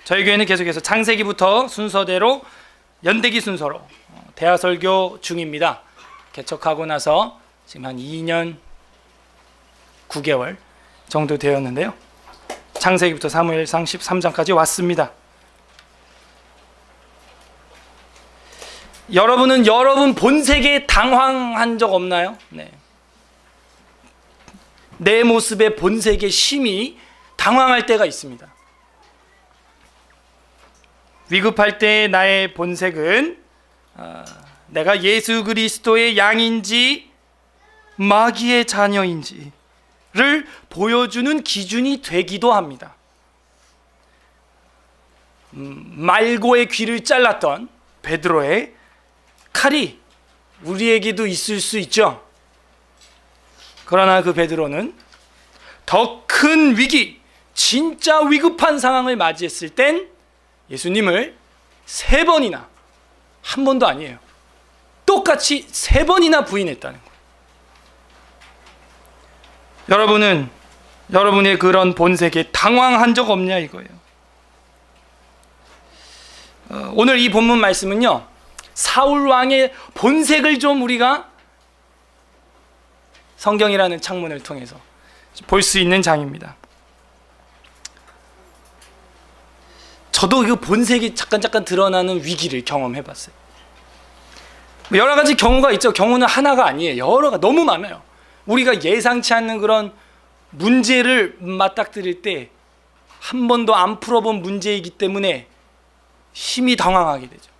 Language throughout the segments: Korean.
저희 교회는 계속해서 창세기부터 순서대로 연대기 순서로 대하설교 중입니다. 개척하고 나서 지금 한 2년 9개월 정도 되었는데요. 창세기부터 사무엘상 13장까지 왔습니다. 여러분은 여러분 본색에 당황한 적 없나요? 네. 내 모습의 본색에 심히 당황할 때가 있습니다. 위급할 때 나의 본색은 내가 예수 그리스도의 양인지 마귀의 자녀인지를 보여주는 기준이 되기도 합니다. 말고의 귀를 잘랐던 베드로의 칼이 우리에게도 있을 수 있죠. 그러나 그 베드로는 더 큰 위기, 진짜 위급한 상황을 맞이했을 땐 예수님을 3번이나, 한 번도 아니에요, 똑같이 3번이나 부인했다는 거예요. 여러분은 여러분의 그런 본색에 당황한 적 없냐 이거예요. 오늘 이 본문 말씀은요, 사울 왕의 본색을 좀 우리가 성경이라는 창문을 통해서 볼 수 있는 장입니다. 저도 그 본색이 잠깐 드러나는 위기를 경험해 봤어요. 여러 가지 경우가 있죠. 경우는 하나가 아니에요. 여러가 너무 많아요. 우리가 예상치 않는 그런 문제를 맞닥뜨릴 때 한 번도 안 풀어본 문제이기 때문에 심히 당황하게 되죠.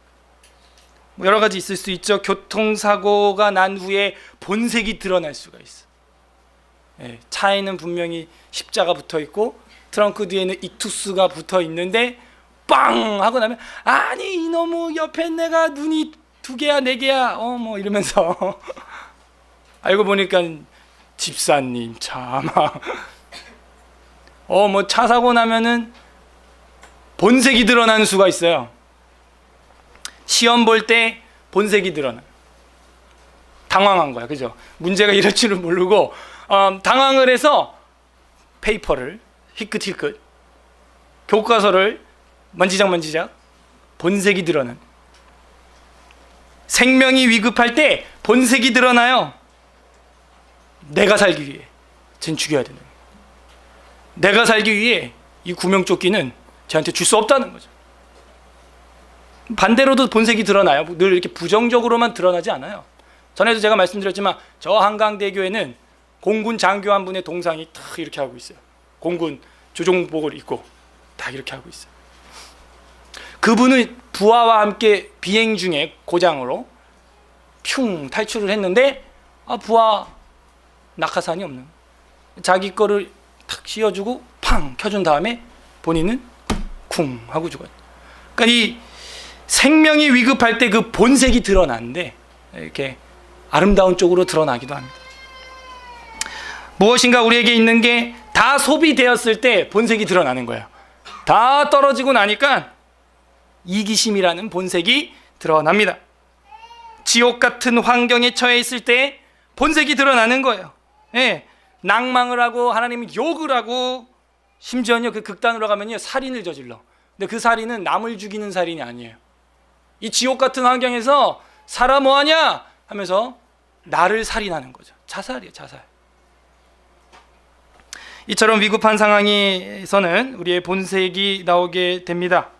여러 가지 있을 수 있죠. 교통사고가 난 후에 본색이 드러날 수가 있어. 차에는 분명히 십자가 붙어 있고 트렁크 뒤에는 익투스가 붙어 있는데 빵 하고 나면, 아니 이놈의 옆에 내가 눈이 2개야 4개야 뭐 이러면서 알고 보니까 집사님 참 뭐 차 사고 나면은 본색이 드러나는 수가 있어요. 시험 볼 때 본색이 드러나. 당황한 거야, 그죠? 문제가 이럴 줄은 모르고 당황을 해서 페이퍼를 희끗희끗, 교과서를 만지작 본색이 드러나는. 생명이 위급할 때 본색이 드러나요. 내가 살기 위해 쟨 죽여야 되는 거예요. 내가 살기 위해 이 구명조끼는 쟤한테 줄 수 없다는 거죠. 반대로도 본색이 드러나요. 늘 이렇게 부정적으로만 드러나지 않아요. 전에도 제가 말씀드렸지만 저 한강대교에는 공군 장교 한 분의 동상이 딱 이렇게 하고 있어요. 공군 조종복을 입고 딱 이렇게 하고 있어요. 그분은 부하와 함께 비행 중에 고장으로 퓨 탈출을 했는데 부하 낙하산이 없는 거예요. 자기 거를 탁 씌워주고 팡 켜준 다음에 본인은 쿵 하고 죽어요. 그러니까 이 생명이 위급할 때 그 본색이 드러나는데 이렇게 아름다운 쪽으로 드러나기도 합니다. 무엇인가 우리에게 있는 게 다 소비되었을 때 본색이 드러나는 거예요. 다 떨어지고 나니까 이기심이라는 본색이 드러납니다. 지옥 같은 환경에 처해 있을 때 본색이 드러나는 거예요. 낭망을 하고 하나님을 욕을 하고 심지어는 그 극단으로 가면요, 살인을 저질러. 근데 그 살인은 남을 죽이는 살인이 아니에요. 이 지옥 같은 환경에서 살아 뭐하냐 하면서 나를 살인하는 거죠. 자살이에요, 자살. 이처럼 위급한 상황에서는 우리의 본색이 나오게 됩니다.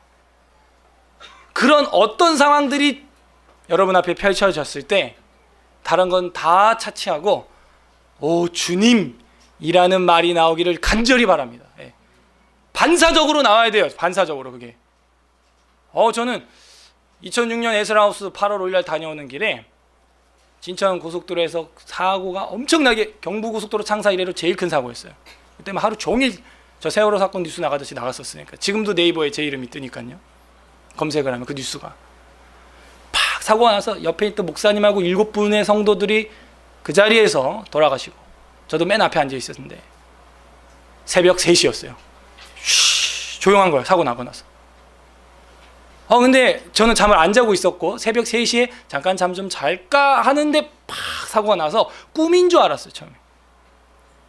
그런 어떤 상황들이 여러분 앞에 펼쳐졌을 때 다른 건 다 차치하고 오 주님이라는 말이 나오기를 간절히 바랍니다. 반사적으로 나와야 돼요. 반사적으로 그게. 저는 2006년 에스라하우스 8월 5일 날 다녀오는 길에 진천 고속도로에서 사고가 엄청나게, 경부고속도로 창사 이래로 제일 큰 사고였어요. 그때 하루 종일 저 세월호 사건 뉴스 나가듯이 나갔었으니까. 지금도 네이버에 제 이름이 뜨니까요. 검색을 하면 그 뉴스가 팍 사고가 나서 옆에 있던 목사님하고 7분의 성도들이 그 자리에서 돌아가시고 저도 맨 앞에 앉아 있었는데 새벽 3시였어요. 조용한 거예요, 사고 나고 나서. 근데 저는 잠을 안 자고 있었고 새벽 3시에 잠깐 잠 좀 잘까 하는데 팍 사고가 나서 꿈인 줄 알았어요, 처음에.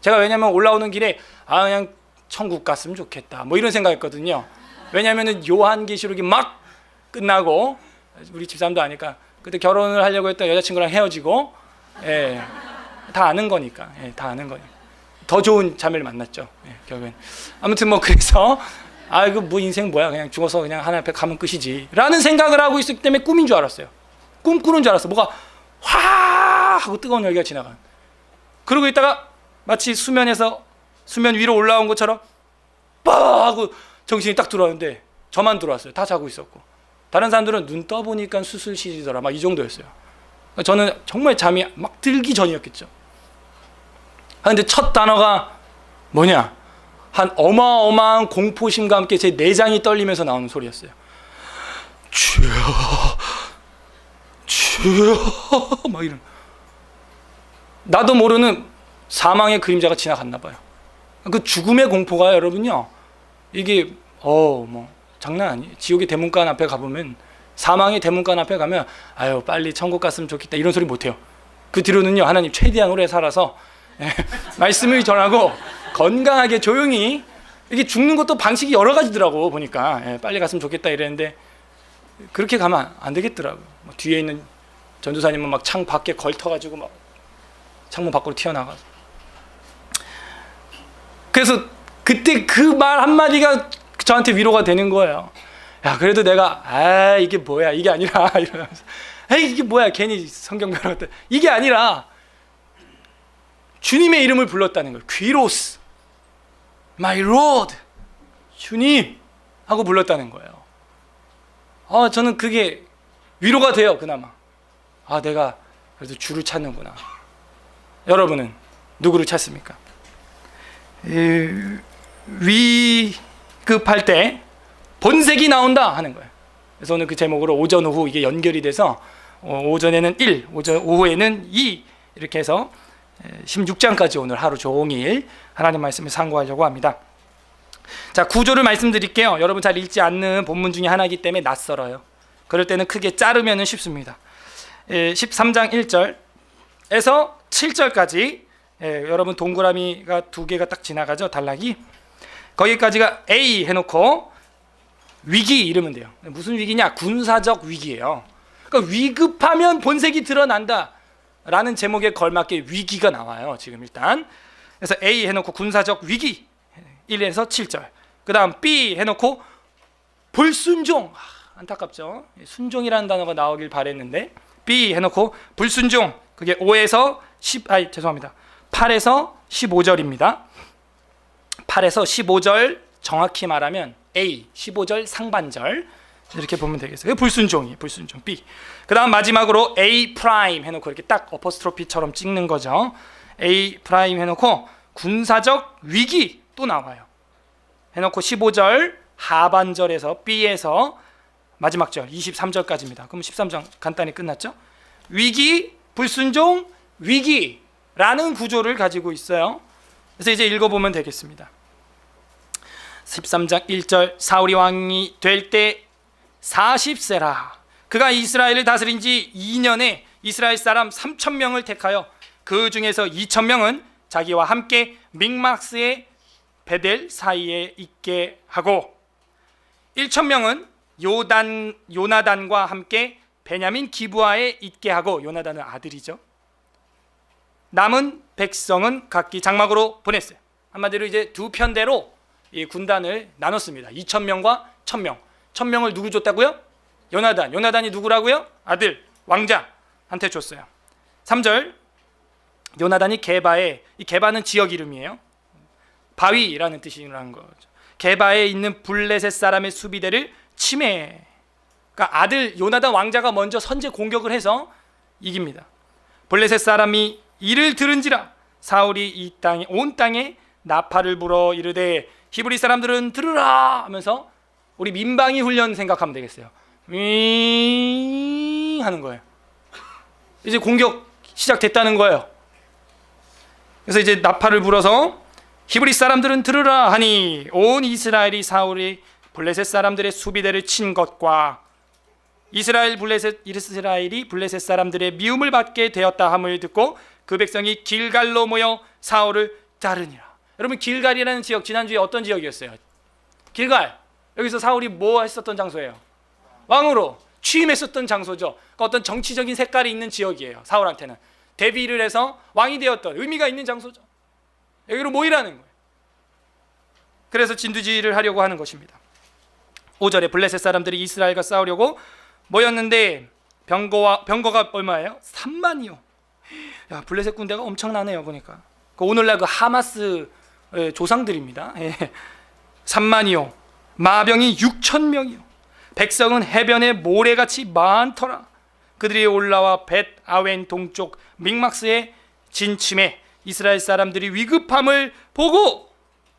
제가 왜냐면 올라오는 길에 그냥 천국 갔으면 좋겠다 뭐 이런 생각했거든요. 왜냐하면 요한계시록이 막 끝나고 우리 집사람도 아니까 그때 결혼을 하려고 했던 여자친구랑 헤어지고 다 아는 거니까 다 아는 거니까 더 좋은 자매를 만났죠. 결국엔 아무튼 뭐 그래서 이거 뭐 인생 뭐야 그냥 죽어서 그냥 하나님 앞에 가면 끝이지 라는 생각을 하고 있었기 때문에 꿈인 줄 알았어요. 꿈꾸는 줄 알았어. 뭐가 화 하고 뜨거운 열기가 지나간. 그러고 있다가 마치 수면 위로 올라온 것처럼 빠 하고 정신이 딱 들어왔는데 저만 들어왔어요. 다 자고 있었고 다른 사람들은 눈 떠보니까 수술실이더라 막 이 정도였어요. 저는 정말 잠이 막 들기 전이었겠죠. 근데 첫 단어가 뭐냐, 한 어마어마한 공포심과 함께 제 내장이 떨리면서 나오는 소리였어요. 주여 주여 막 이런, 나도 모르는 사망의 그림자가 지나갔나 봐요. 그 죽음의 공포가 여러분요, 이게 뭐 장난 아니에요. 지옥의 대문간 앞에 가보면, 사망의 대문간 앞에 가면 아유 빨리 천국 갔으면 좋겠다 이런 소리 못해요. 그 뒤로는요, 하나님 최대한 오래 살아서 말씀을 전하고 건강하게 조용히, 이게 죽는 것도 방식이 여러 가지더라고 보니까. 빨리 갔으면 좋겠다 이랬는데 그렇게 가면 안 되겠더라고요. 뒤에 있는 전도사님은 막 창 밖에 걸터가지고 막 창문 밖으로 튀어나가서. 그래서 그때 그 말 한마디가 저한테 위로가 되는 거예요. 야 그래도 내가 이게 뭐야 이게 아니라 이러면서 이게 뭐야 괜히 성경 배웠다 이게 아니라 주님의 이름을 불렀다는 거예요. 귀로스 My Lord, 주님 하고 불렀다는 거예요. 저는 그게 위로가 돼요. 그나마 내가 그래도 주를 찾는구나. 여러분은 누구를 찾습니까? 위급할 때 본색이 나온다 하는 거예요. 그래서 오늘 그 제목으로 오전 오후 이게 연결이 돼서 오전에는 1, 오후에는 2 이렇게 해서 16장까지 오늘 하루 종일 하나님 말씀을 상고하려고 합니다. 자, 구조를 말씀드릴게요. 여러분 잘 읽지 않는 본문 중에 하나이기 때문에 낯설어요. 그럴 때는 크게 자르면 쉽습니다. 13장 1절에서 7절까지 여러분 동그라미가 두 개가 딱 지나가죠. 단락이. 거기까지가 A 해놓고 위기 이러면 돼요. 무슨 위기냐? 군사적 위기예요. 그러니까 위급하면 본색이 드러난다 라는 제목에 걸맞게 위기가 나와요. 지금 일단. 그래서 A 해놓고 군사적 위기 1에서 7절. 그 다음 B 해놓고 불순종. 안타깝죠. 순종이라는 단어가 나오길 바랬는데 B 해놓고 불순종. 그게 5에서 8에서 15절입니다. 8에서 15절 정확히 말하면 A 15절 상반절 이렇게 보면 되겠어요. 불순종이 불순종 B. 그 다음 마지막으로 A 프라임 해놓고 이렇게 딱 어퍼스트로피처럼 찍는 거죠. A 프라임 해놓고 군사적 위기 또 나와요. 해놓고 15절 하반절에서 B에서 마지막 절 23절까지입니다. 그럼 13장 간단히 끝났죠. 위기, 불순종, 위기라는 구조를 가지고 있어요. 그래서 이제 읽어보면 되겠습니다. 13장 1절 사울이 왕이 될 때 40세라. 그가 이스라엘을 다스린 지 2년에 이스라엘 사람 3,000명을 택하여 그 중에서 2,000명은 자기와 함께 믹마스의 베델 사이에 있게 하고 1,000명은 요나단과 함께 베냐민 기브아에 있게 하고, 요나단은 아들이죠. 남은 백성은 각기 장막으로 보냈어요. 한마디로 이제 두 편대로 이 군단을 나눴습니다. 2,000명과 1,000명. 1,000명을 누구 줬다고요? 요나단. 요나단이 누구라고요? 아들, 왕자한테 줬어요. 3절 요나단이 게바에, 이 게바는 지역 이름이에요. 바위라는 뜻이라는 거죠. 게바에 있는 블레셋 사람의 수비대를 침해. 그러니까 아들 요나단 왕자가 먼저 선제 공격을 해서 이깁니다. 블레셋 사람이 이를 들은지라 사울이 이 땅에 온 땅에 나팔을 불어 이르되 히브리 사람들은 들으라 하면서, 우리 민방위 훈련 생각하면 되겠어요. 윙 하는 거예요. 이제 공격 시작됐다는 거예요. 그래서 이제 나팔을 불어서 히브리 사람들은 들으라 하니 온 이스라엘이 사울이 블레셋 사람들의 수비대를 친 것과 이스라엘이 블레셋 사람들의 미움을 받게 되었다 함을 듣고 그 백성이 길갈로 모여 사울을 따르니라. 여러분 길갈이라는 지역, 지난주에 어떤 지역이었어요? 길갈, 여기서 사울이 뭐 했었던 장소예요? 왕으로 취임했었던 장소죠. 그러니까 어떤 정치적인 색깔이 있는 지역이에요. 사울한테는 대비를 해서 왕이 되었던 의미가 있는 장소죠. 여기로 모이라는 거예요. 그래서 진두지휘를 하려고 하는 것입니다. 5절에 블레셋 사람들이 이스라엘과 싸우려고 모였는데 병거가 얼마예요? 3만이요. 야, 블레셋 군대가 엄청나네요. 보니까 오늘날 그 하마스 조상들입니다. 3만이요. 마병이 6천 명이요. 백성은 해변에 모래같이 많더라. 그들이 올라와 벳 아웬 동쪽 믹막스에 진침해 이스라엘 사람들이 위급함을 보고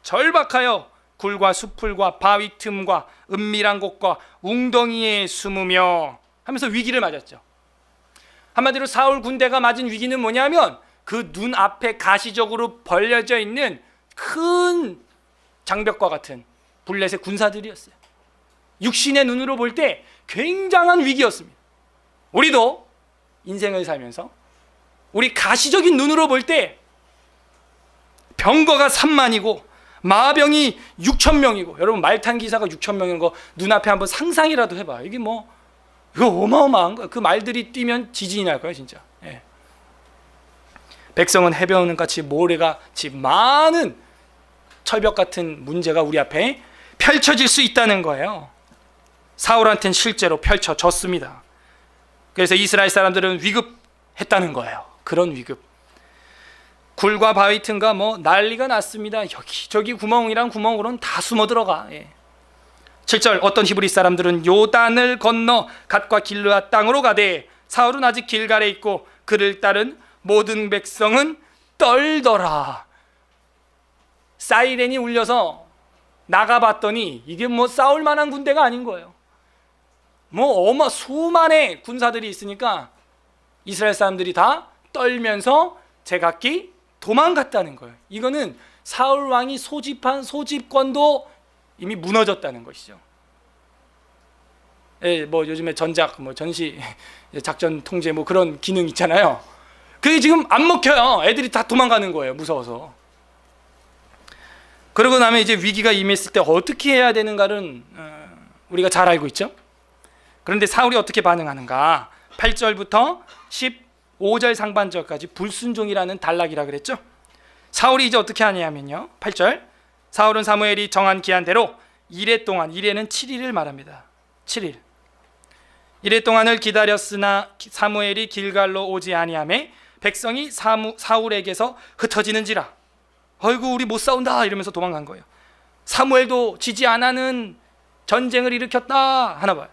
절박하여 굴과 수풀과 바위 틈과 은밀한 곳과 웅덩이에 숨으며 하면서 위기를 맞았죠. 한마디로 사울 군대가 맞은 위기는 뭐냐면 그 눈앞에 가시적으로 벌려져 있는 큰 장벽과 같은 블레셋 군사들이었어요. 육신의 눈으로 볼 때 굉장한 위기였습니다. 우리도 인생을 살면서 우리 가시적인 눈으로 볼 때 병거가 3만이고 마병이 6천 명이고, 여러분 말탄 기사가 6천 명인 거 눈앞에 한번 상상이라도 해봐요. 이게 뭐 이거 어마어마한 거야. 그 말들이 뛰면 지진이 날 거야 진짜. 예. 백성은 해변같이 모래같이 많은 철벽 같은 문제가 우리 앞에 펼쳐질 수 있다는 거예요. 사울한테는 실제로 펼쳐졌습니다. 그래서 이스라엘 사람들은 위급했다는 거예요. 그런 위급. 굴과 바위 틈과 뭐 난리가 났습니다. 여기저기 구멍이랑 구멍으로는 다 숨어 들어가. 7절 어떤 히브리 사람들은 요단을 건너 갓과 길르앗 땅으로 가되 사울은 아직 길갈에 있고 그를 따른 모든 백성은 떨더라. 사이렌이 울려서 나가봤더니 이게 뭐 싸울 만한 군대가 아닌 거예요. 뭐 수만의 군사들이 있으니까 이스라엘 사람들이 다 떨면서 제각기 도망갔다는 거예요. 이거는 사울 왕이 소집한 소집권도 이미 무너졌다는 것이죠. 예, 뭐 요즘에 전작, 뭐 전시 작전 통제 뭐 그런 기능 있잖아요. 그게 지금 안 먹혀요. 애들이 다 도망가는 거예요. 무서워서. 그러고 나면 이제 위기가 임했을 때 어떻게 해야 되는가는 우리가 잘 알고 있죠. 그런데 사울이 어떻게 반응하는가? 8절부터 15절 상반절까지 불순종이라는 단락이라 그랬죠. 사울이 이제 어떻게 하냐면요. 8절 사울은 사무엘이 정한 기한대로 1회 동안, 1회는 7일을 말합니다. 7일 1회 동안을 기다렸으나 사무엘이 길갈로 오지 아니하매 백성이 사울에게서 흩어지는지라. 어이구 우리 못 싸운다 이러면서 도망간 거예요. 사무엘도 지지 않아는 전쟁을 일으켰다 하나 봐요.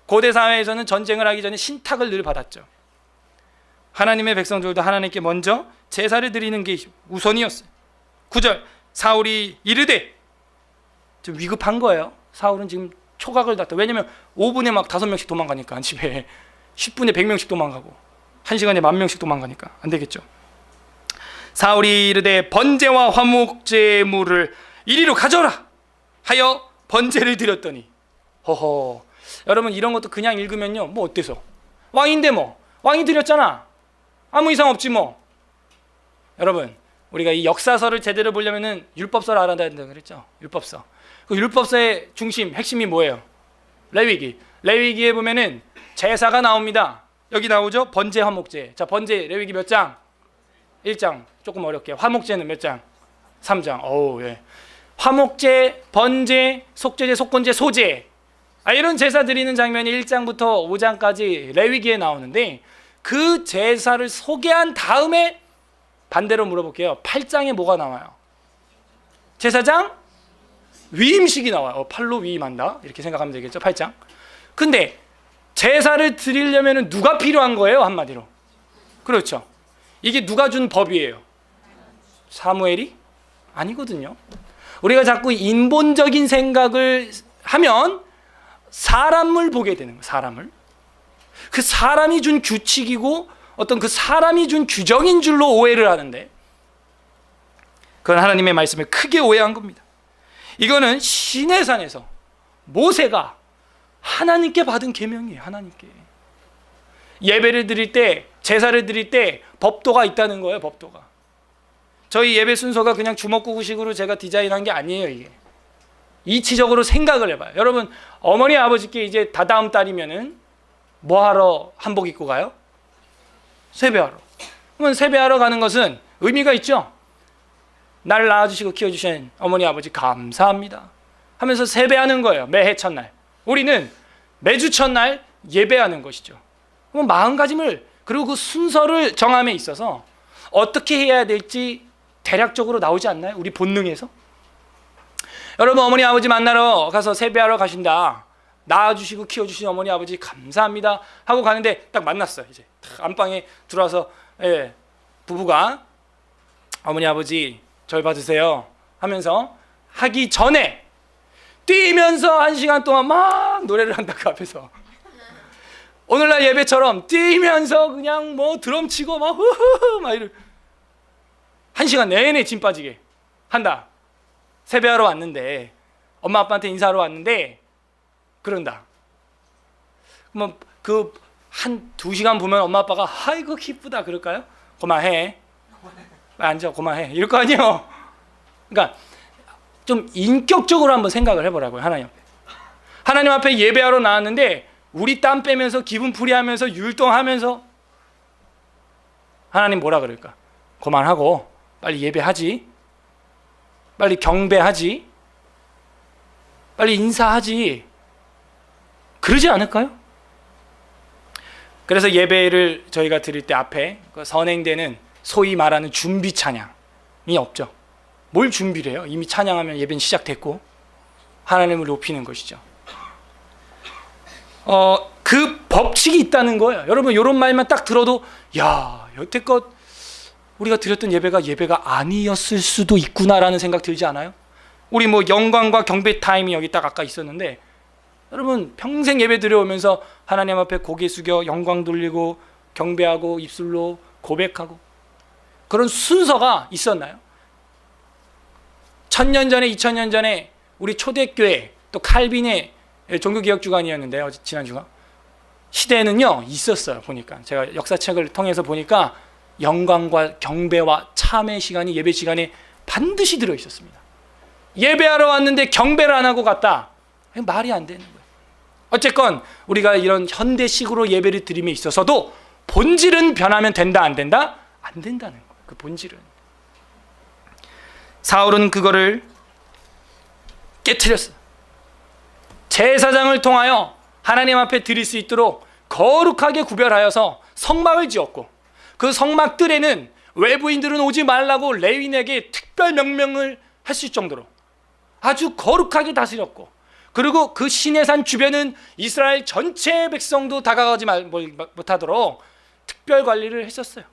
고대 사회에서는 전쟁을 하기 전에 신탁을 늘 받았죠. 하나님의 백성들도 하나님께 먼저 제사를 드리는 게 우선이었어요. 9절 사울이 이르되, 좀 위급한 거예요. 사울은 지금 초각을 놨다. 왜냐면 5분에 막 5명씩 도망가니까 집에 10분에 100명씩 도망가고 1시간에 10,000명씩 도망가니까 안 되겠죠. 사울이 이르되 번제와 화목제물을 이리로 가져라 하여 번제를 드렸더니, 허허, 여러분 이런 것도 그냥 읽으면요 뭐 어때서, 왕인데 뭐 왕이 드렸잖아, 아무 이상 없지 뭐. 여러분 우리가 이 역사서를 제대로 보려면은 율법서를 알아야 된다고 그랬죠. 율법서. 그 율법서의 중심, 핵심이 뭐예요? 레위기. 레위기에 보면은 제사가 나옵니다. 여기 나오죠? 번제, 화목제. 자, 번제 레위기 몇 장? 1장. 조금 어렵게. 화목제는 몇 장? 3장. 어우, 예. 화목제, 번제, 속죄제, 속건제, 소제. 이런 제사 드리는 장면이 1장부터 5장까지 레위기에 나오는데, 그 제사를 소개한 다음에 반대로 물어볼게요. 8장에 뭐가 나와요? 제사장 위임식이 나와요. 팔로 위임한다 이렇게 생각하면 되겠죠. 8장. 근데 제사를 드리려면 누가 필요한 거예요? 한마디로. 그렇죠. 이게 누가 준 법이에요? 사무엘이? 아니거든요. 우리가 자꾸 인본적인 생각을 하면 사람을 보게 되는 거예요. 사람을. 그 사람이 준 규칙이고 어떤 그 사람이 준 규정인 줄로 오해를 하는데, 그건 하나님의 말씀을 크게 오해한 겁니다. 이거는 시내산에서 모세가 하나님께 받은 계명이에요. 하나님께. 예배를 드릴 때, 제사를 드릴 때 법도가 있다는 거예요. 법도가. 저희 예배 순서가 그냥 주먹구구식으로 제가 디자인한 게 아니에요. 이게 이치적으로 생각을 해봐요. 여러분, 어머니 아버지께 이제 다다음 달이면은 뭐하러 한복 입고 가요? 세배하러. 그러면 세배하러 가는 것은 의미가 있죠. 나를 낳아주시고 키워주신 어머니 아버지 감사합니다 하면서 세배하는 거예요. 매해 첫날. 우리는 매주 첫날 예배하는 것이죠. 그럼 마음가짐을, 그리고 그 순서를 정함에 있어서 어떻게 해야 될지 대략적으로 나오지 않나요? 우리 본능에서. 여러분, 어머니 아버지 만나러 가서 세배하러 가신다. 낳아주시고 키워주신 어머니 아버지 감사합니다 하고 가는데 딱 만났어요. 이제 안방에 들어와서 부부가 어머니 아버지 절 받으세요 하면서 하기 전에 뛰면서 1시간 동안 막 노래를 한다. 그 앞에서 오늘날 예배처럼 뛰면서 그냥 뭐 드럼 치고 막 후후후 막 이러 1시간 내내 진 빠지게 한다. 세배하러 왔는데, 엄마 아빠한테 인사하러 왔는데 그런다. 뭐 그 한 2시간 보면 엄마 아빠가 아이고 기쁘다 그럴까요? 그만해, 앉아, 그만해 이럴 거 아니에요. 그러니까 좀 인격적으로 한번 생각을 해보라고요. 하나님 앞에 예배하러 나왔는데 우리 땀 빼면서 기분 풀이하면서 율동하면서 하나님 뭐라 그럴까? 그만하고 빨리 예배하지, 빨리 경배하지, 빨리 인사하지, 그러지 않을까요? 그래서 예배를 저희가 드릴 때 앞에 그 선행되는 소위 말하는 준비 찬양이 없죠. 뭘 준비를 해요? 이미 찬양하면 예배는 시작됐고 하나님을 높이는 것이죠. 그 법칙이 있다는 거예요. 여러분, 이런 말만 딱 들어도 야, 여태껏 우리가 드렸던 예배가 아니었을 수도 있구나라는 생각 들지 않아요? 우리 뭐 영광과 경배 타임이 여기 딱 아까 있었는데, 여러분 평생 예배 드려오면서 하나님 앞에 고개 숙여 영광 돌리고 경배하고 입술로 고백하고 그런 순서가 있었나요? 1000년 전에 2000년 전에 우리 초대교회 또 칼빈의 종교개혁주간이었는데요, 지난주가 시대에는요 있었어요. 보니까 제가 역사책을 통해서 보니까 영광과 경배와 참회 시간이 예배 시간에 반드시 들어있었습니다. 예배하러 왔는데 경배를 안 하고 갔다, 말이 안 되는 거예요. 어쨌건 우리가 이런 현대식으로 예배를 드림에 있어서도 본질은 변하면 된다 안 된다? 안 된다는 거예요. 그 본질은. 사울은 그거를 깨트렸어요. 제사장을 통하여 하나님 앞에 드릴 수 있도록 거룩하게 구별하여서 성막을 지었고, 그 성막들에는 외부인들은 오지 말라고 레위인에게 특별 명령을 했을 정도로 아주 거룩하게 다스렸고, 그리고 그 시내산 주변은 이스라엘 전체 백성도 다가가지 못하도록 특별 관리를 했었어요.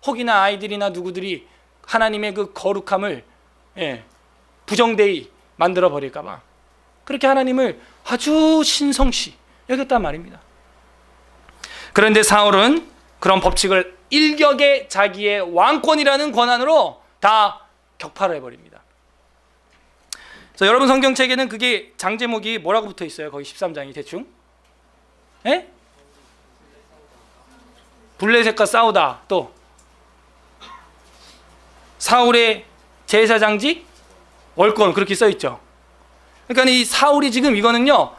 혹이나 아이들이나 누구들이 하나님의 그 거룩함을 부정되이 만들어 버릴까 봐 그렇게 하나님을 아주 신성시 여겼단 말입니다. 그런데 사울은 그런 법칙을 일격에 자기의 왕권이라는 권한으로 다 격파를 해버립니다. 그래서 여러분 성경책에는 그게 장 제목이 뭐라고 붙어 있어요? 거기 13장이 대충? 예? 블레셋과 싸우다, 또 사울의 제사장직 월권, 그렇게 써 있죠. 그러니까 이 사울이 지금 이거는요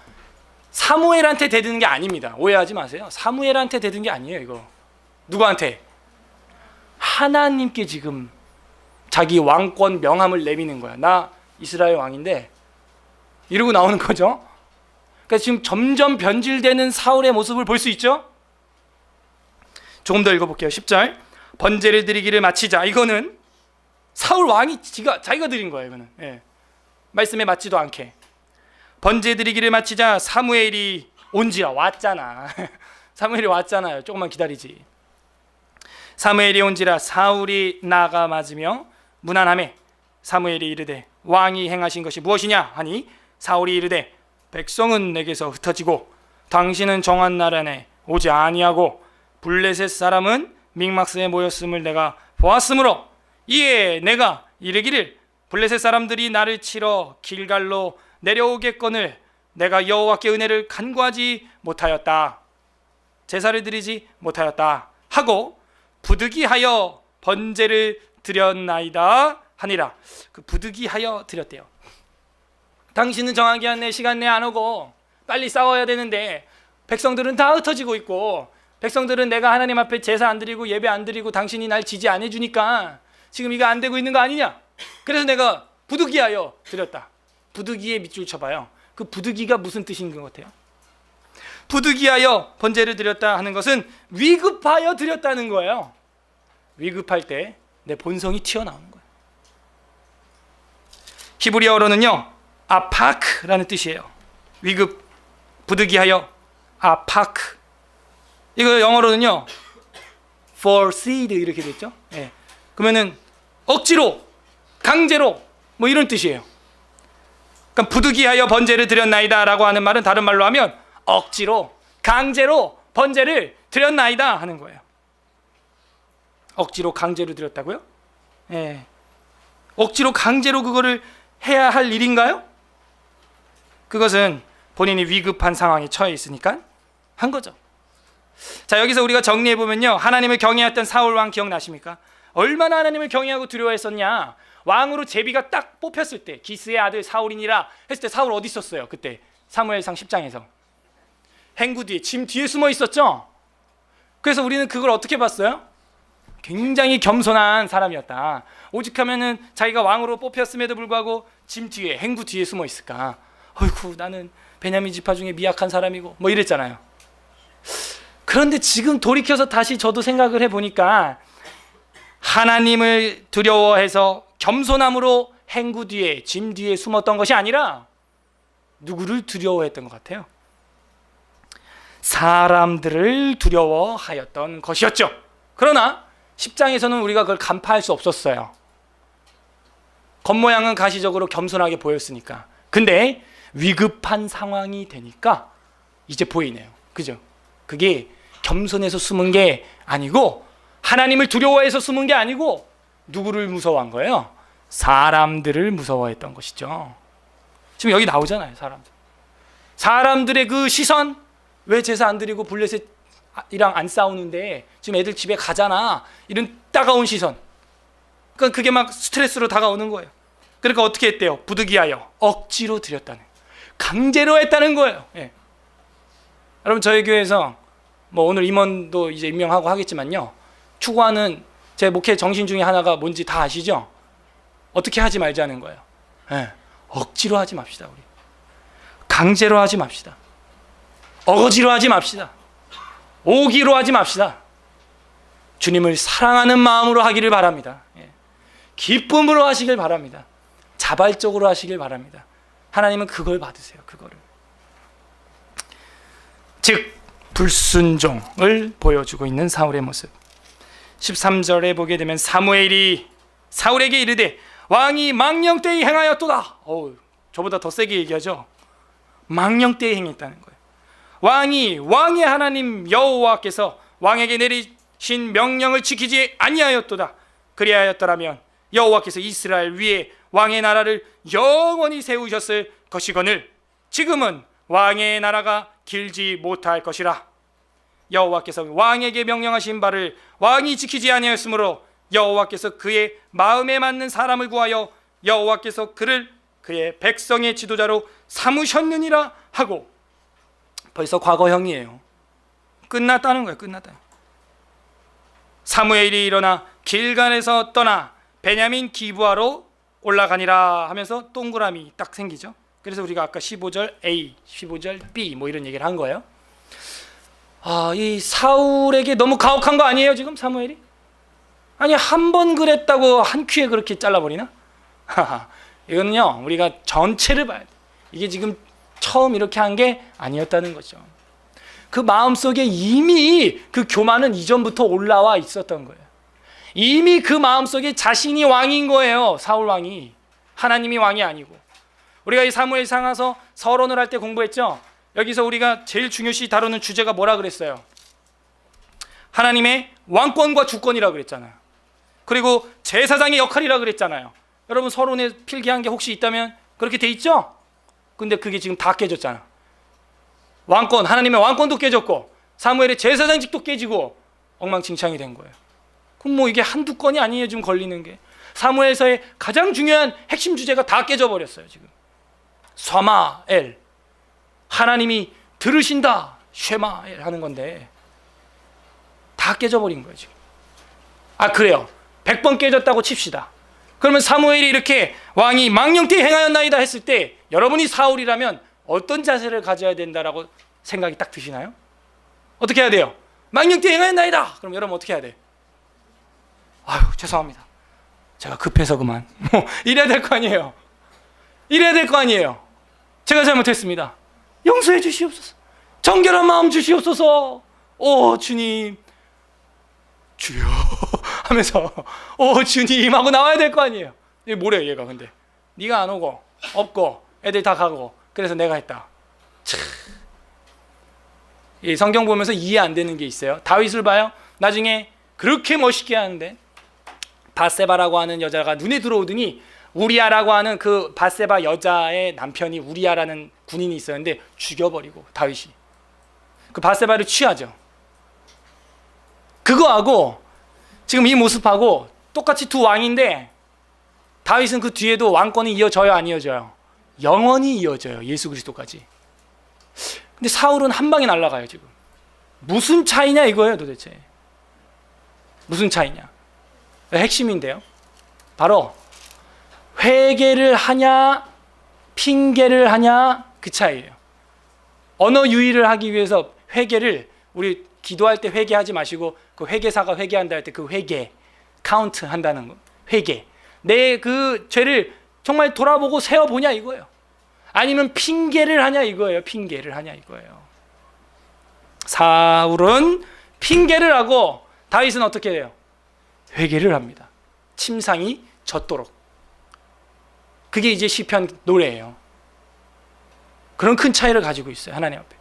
사무엘한테 대드는 게 아닙니다. 오해하지 마세요. 사무엘한테 대든 게 아니에요. 이거 누구한테? 하나님께 지금 자기 왕권 명함을 내미는 거야. 나 이스라엘 왕인데 이러고 나오는 거죠. 그러니까 지금 점점 변질되는 사울의 모습을 볼 수 있죠. 조금 더 읽어볼게요. 10절 번제를 드리기를 마치자. 이거는 사울 왕이 자기가 드린 거예요. 이거는 말씀에 맞지도 않게. 번제 드리기를 마치자 사무엘이 온지라, 왔잖아. 사무엘이 왔잖아요. 조금만 기다리지. 사무엘이 온지라 사울이 나가 맞으며 문안하매 사무엘이 이르되 왕이 행하신 것이 무엇이냐 하니 사울이 이르되 백성은 내게서 흩어지고 당신은 정한 날 안에 오지 아니하고 블레셋 사람은 믹막스에 모였음을 내가 보았으므로 이에 내가 이르기를 블레셋 사람들이 나를 치러 길갈로 내려오겠거늘 내가 여호와께 은혜를 간구하지 못하였다, 제사를 드리지 못하였다 하고 부득이하여 번제를 드렸나이다 하니라. 그 부득이하여 드렸대요. 당신은 정한 기한 내 시간 내에 안 오고 빨리 싸워야 되는데 백성들은 다 흩어지고 있고 백성들은 내가 하나님 앞에 제사 안 드리고 예배 안 드리고 당신이 날 지지 안 해주니까 지금 이거 안 되고 있는 거 아니냐? 그래서 내가 부득이하여 드렸다. 부득이에 밑줄 쳐봐요. 그 부득이가 무슨 뜻인 것 같아요? 부득이하여 번제를 드렸다 하는 것은 위급하여 드렸다는 거예요. 위급할 때 내 본성이 튀어나오는 거예요. 히브리어로는요, 아파크라는 뜻이에요. 위급, 부득이하여, 아파크. 이거 영어로는요, foreseed 이렇게 됐죠. 예. 그러면은 억지로, 강제로 뭐 이런 뜻이에요. 그러니까 부득이하여 번제를 드렸나이다라고 하는 말은 다른 말로 하면 억지로, 강제로 번제를 드렸나이다 하는 거예요. 억지로 강제로 드렸다고요? 예. 억지로 강제로 그거를 해야 할 일인가요? 그것은 본인이 위급한 상황에 처해 있으니까 한 거죠. 자, 여기서 우리가 정리해 보면요, 하나님을 경외했던 사울 왕 기억나십니까? 얼마나 하나님을 경외하고 두려워했었냐. 왕으로 제비가 딱 뽑혔을 때 기스의 아들 사울이니라 했을 때 사울 어디 있었어요? 그때 사무엘상 10장에서 행구 뒤에, 짐 뒤에 숨어 있었죠. 그래서 우리는 그걸 어떻게 봤어요? 굉장히 겸손한 사람이었다. 오직하면은 자기가 왕으로 뽑혔음에도 불구하고 짐 뒤에, 행구 뒤에 숨어 있을까? 어이구, 나는 베냐민 지파 중에 미약한 사람이고 뭐 이랬잖아요. 그런데 지금 돌이켜서 다시 저도 생각을 해보니까 하나님을 두려워해서 겸손함으로 행구 뒤에, 짐 뒤에 숨었던 것이 아니라 누구를 두려워했던 것 같아요? 사람들을 두려워하였던 것이었죠. 그러나 10장에서는 우리가 그걸 간파할 수 없었어요. 겉모양은 가시적으로 겸손하게 보였으니까. 근데 위급한 상황이 되니까 이제 보이네요. 그죠? 그게 겸손해서 숨은 게 아니고 하나님을 두려워해서 숨은 게 아니고 누구를 무서워한 거예요? 사람들을 무서워했던 것이죠. 지금 여기 나오잖아요. 사람들의 그 시선, 왜 제사 안 드리고 블레셋이랑 안 싸우는데 지금 애들 집에 가잖아, 이런 따가운 시선. 그러니까 그게 막 스트레스로 다가오는 거예요. 그러니까 어떻게 했대요? 부득이하여 억지로 드렸다는, 강제로 했다는 거예요. 예. 여러분, 저희 교회에서 뭐 오늘 임원도 이제 임명하고 하겠지만요, 추구하는 제 목회 정신 중에 하나가 뭔지 다 아시죠? 어떻게 하지 말자는 거예요. 예. 억지로 하지 맙시다. 우리 강제로 하지 맙시다. 어거지로 하지 맙시다. 오기로 하지 맙시다. 주님을 사랑하는 마음으로 하기를 바랍니다. 예. 기쁨으로 하시길 바랍니다. 자발적으로 하시길 바랍니다. 하나님은 그걸 받으세요. 그거를. 즉 불순종을 보여주고 있는 사울의 모습. 13절에 보게 되면 사무엘이 사울에게 이르되 왕이 망령되이 행하였도다. 저보다 더 세게 얘기하죠. 망령되이 행했다는 거예요. 왕의 하나님 여호와께서 왕에게 내리신 명령을 지키지 아니하였도다. 그리하였더라면 여호와께서 이스라엘 위에 왕의 나라를 영원히 세우셨을 것이거늘 지금은 왕의 나라가 길지 못할 것이라. 여호와께서 왕에게 명령하신 바를 왕이 지키지 아니하였으므로 여호와께서 그의 마음에 맞는 사람을 구하여 여호와께서 그를 그의 백성의 지도자로 삼으셨느니라 하고. 벌써 과거형이에요. 끝났다는 거예요. 끝났다. 사무엘이 일어나 길갈에서 떠나 베냐민 기브아로 올라가니라 하면서 동그라미 딱 생기죠. 그래서 우리가 아까 15절 A, 15절 B 뭐 이런 얘기를 한 거예요. 이 사울에게 너무 가혹한 거 아니에요 지금 사무엘이? 아니 한 번 그랬다고 한 큐에 그렇게 잘라버리나? 이거는요 우리가 전체를 봐야 돼. 이게 지금 처음 이렇게 한 게 아니었다는 거죠. 그 마음속에 이미 그 교만은 이전부터 올라와 있었던 거예요. 이미 그 마음속에 자신이 왕인 거예요. 사울 왕이. 하나님이 왕이 아니고. 우리가 이 사무엘상 가서 서론을 할 때 공부했죠. 여기서 우리가 제일 중요시 다루는 주제가 뭐라 그랬어요? 하나님의 왕권과 주권이라 그랬잖아요. 그리고 제사장의 역할이라 그랬잖아요. 여러분 서론에 필기한 게 혹시 있다면 그렇게 돼 있죠? 근데 그게 지금 다 깨졌잖아. 왕권, 하나님의 왕권도 깨졌고 사무엘의 제사장직도 깨지고 엉망진창이 된 거예요. 그럼 뭐 이게 한두 건이 아니에요 지금 걸리는 게. 사무엘서의 가장 중요한 핵심 주제가 다 깨져버렸어요 지금. 샤마엘, 하나님이 들으신다, 쉐마엘 하는 건데 다 깨져버린 거예요 지금. 아 그래요, 100번 깨졌다고 칩시다. 그러면 사무엘이 이렇게 왕이 망령되이 행하였나이다 했을 때 여러분이 사울이라면 어떤 자세를 가져야 된다라고 생각이 딱 드시나요? 어떻게 해야 돼요? 망령되이 행하였나이다. 그럼 여러분 어떻게 해야 돼? 아유 죄송합니다, 제가 급해서 그만 이래야 될 거 아니에요. 이래야 될 거 아니에요. 제가 잘못했습니다, 용서해 주시옵소서, 정결한 마음 주시옵소서. 오 주님, 주여 하면서 오 주님 하고 나와야 될 거 아니에요. 이게 뭐래요 얘가. 근데 네가 안 오고 없고 애들 다 가고 그래서 내가 했다. 참. 이 성경 보면서 이해 안 되는 게 있어요. 다윗을 봐요. 나중에 그렇게 멋있게 하는데 바세바라고 하는 여자가 눈에 들어오더니 우리아라고 하는 그 바세바 여자의 남편이 우리아라는 군인이 있었는데 죽여버리고 다윗이 그 바세바를 취하죠. 그거하고 지금 이 모습하고 똑같이 두 왕인데 다윗은 그 뒤에도 왕권이 이어져요, 안 이어져요? 영원히 이어져요, 예수 그리스도까지. 근데 사울은 한 방에 날아가요 지금. 무슨 차이냐 이거예요 도대체. 무슨 차이냐, 핵심인데요. 바로 회개를 하냐 핑계를 하냐 그 차이예요. 언어 유희를 하기 위해서 회개를, 우리 기도할 때 회개하지 마시고 그 회개사가 회개한다 할 때 그 회개 카운트 한다는 거, 회개, 내 그 죄를 정말 돌아보고 세어보냐 이거예요. 아니면 핑계를 하냐 이거예요. 핑계를 하냐 이거예요. 사울은 핑계를 하고 다윗은 어떻게 해요? 회개를 합니다. 침상이 젖도록. 그게 이제 시편 노래예요. 그런 큰 차이를 가지고 있어요 하나님 앞에.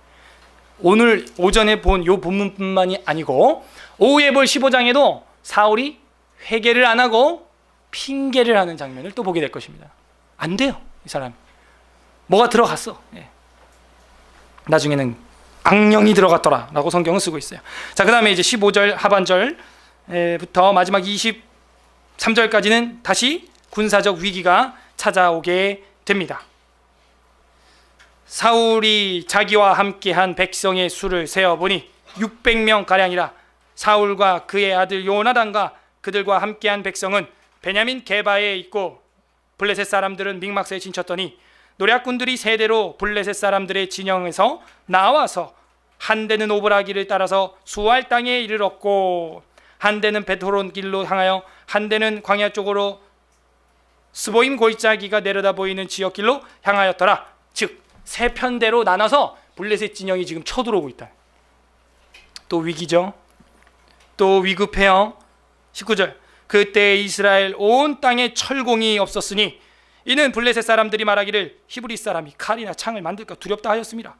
오늘 오전에 본 요 본문뿐만이 아니고 오후에 볼 15장에도 사울이 회개를 안 하고 핑계를 하는 장면을 또 보게 될 것입니다. 안 돼요 이 사람. 뭐가 들어갔어. 예. 나중에는 악령이 들어갔더라 라고 성경은 쓰고 있어요. 자, 그 다음에 이제 15절 하반절부터 마지막 23절까지는 다시 군사적 위기가 찾아오게 됩니다. 사울이 자기와 함께한 백성의 수를 세어보니 600명 가량이라. 사울과 그의 아들 요나단과 그들과 함께한 백성은 베냐민 게바에 있고 블레셋 사람들은 믹막스에 진쳤더니 노략군들이 세대로 블레셋 사람들의 진영에서 나와서 한 대는 오브라기를 따라서 수알 땅에 이르렀고 한 대는 베토론 길로 향하여 한 대는 광야 쪽으로 스보임 골짜기가 내려다 보이는 지역길로 향하였더라. 즉 세 편대로 나눠서 블레셋 진영이 지금 쳐들어오고 있다. 또 위기죠. 또 위급해요. 19절 그때 이스라엘 온 땅에 철공이 없었으니 이는 블레셋 사람들이 말하기를 히브리 사람이 칼이나 창을 만들까 두렵다 하였습니다.